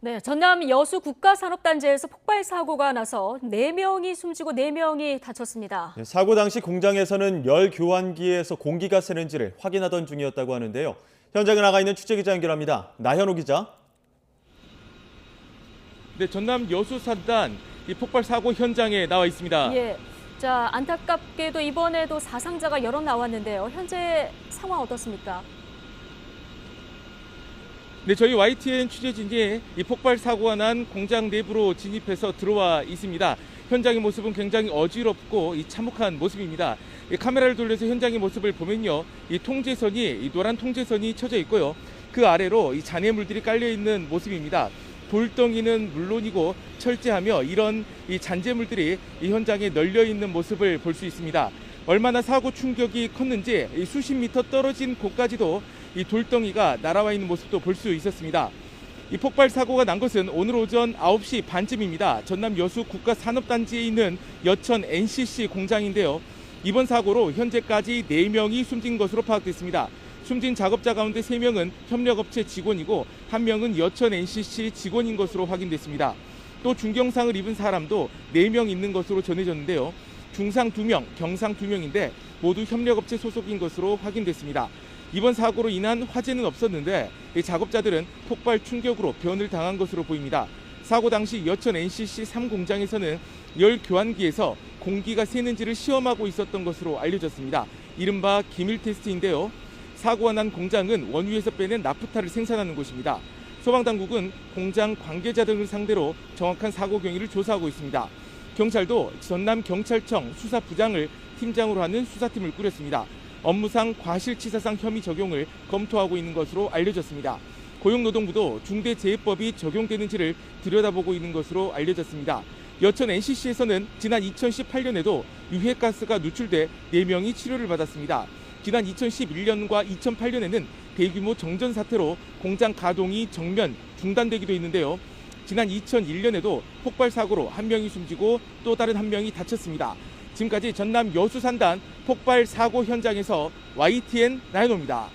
네, 전남 여수 국가산업단지에서 폭발 사고가 나서 4명이 숨지고 4명이 다쳤습니다. 사고 당시 공장에서는 열 교환기에서 공기가 새는지를 확인하던 중이었다고 하는데요. 현장에 나가 있는 취재기자 연결합니다. 나현호 기자. 네, 전남 여수 산단 이 폭발 사고 현장에 나와 있습니다. 예, 자 안타깝게도 이번에도 사상자가 여러 나왔는데요. 현재 상황 어떻습니까? 네, 저희 YTN 취재진이 이 폭발 사고가 난 공장 내부로 진입해서 들어와 있습니다. 현장의 모습은 굉장히 어지럽고 참혹한 모습입니다. 카메라를 돌려서 현장의 모습을 보면요, 이 노란 통제선이 쳐져 있고요. 그 아래로 이 잔해물들이 깔려 있는 모습입니다. 돌덩이는 물론이고 철제하며 이런 이 잔재물들이 이 현장에 널려 있는 모습을 볼 수 있습니다. 얼마나 사고 충격이 컸는지 이 수십 미터 떨어진 곳까지도 이 돌덩이가 날아와 있는 모습도 볼 수 있었습니다. 이 폭발 사고가 난 것은 오늘 오전 9시 반쯤입니다. 전남 여수 국가산업단지에 있는 여천 NCC 공장인데요. 이번 사고로 현재까지 4명이 숨진 것으로 파악됐습니다. 숨진 작업자 가운데 3명은 협력업체 직원이고 1명은 여천 NCC 직원인 것으로 확인됐습니다. 또 중경상을 입은 사람도 4명 있는 것으로 전해졌는데요. 중상 2명, 경상 2명인데 모두 협력업체 소속인 것으로 확인됐습니다. 이번 사고로 인한 화재는 없었는데 이 작업자들은 폭발 충격으로 변을 당한 것으로 보입니다. 사고 당시 여천 NCC 3공장에서는 열 교환기에서 공기가 새는지를 시험하고 있었던 것으로 알려졌습니다. 이른바 기밀 테스트인데요. 사고가 난 공장은 원유에서 빼낸 나프타를 생산하는 곳입니다. 소방당국은 공장 관계자 등을 상대로 정확한 사고 경위를 조사하고 있습니다. 경찰도 전남경찰청 수사부장을 팀장으로 하는 수사팀을 꾸렸습니다. 업무상 과실치사상 혐의 적용을 검토하고 있는 것으로 알려졌습니다. 고용노동부도 중대재해법이 적용되는지를 들여다보고 있는 것으로 알려졌습니다. 여천 NCC에서는 지난 2018년에도 유해가스가 누출돼 4명이 치료를 받았습니다. 지난 2011년과 2008년에는 대규모 정전 사태로 공장 가동이 정면 중단되기도 했는데요. 지난 2001년에도 폭발 사고로 1명이 숨지고 또 다른 1명이 다쳤습니다. 지금까지 전남 여수 산단 폭발 사고 현장에서 YTN 나현호입니다.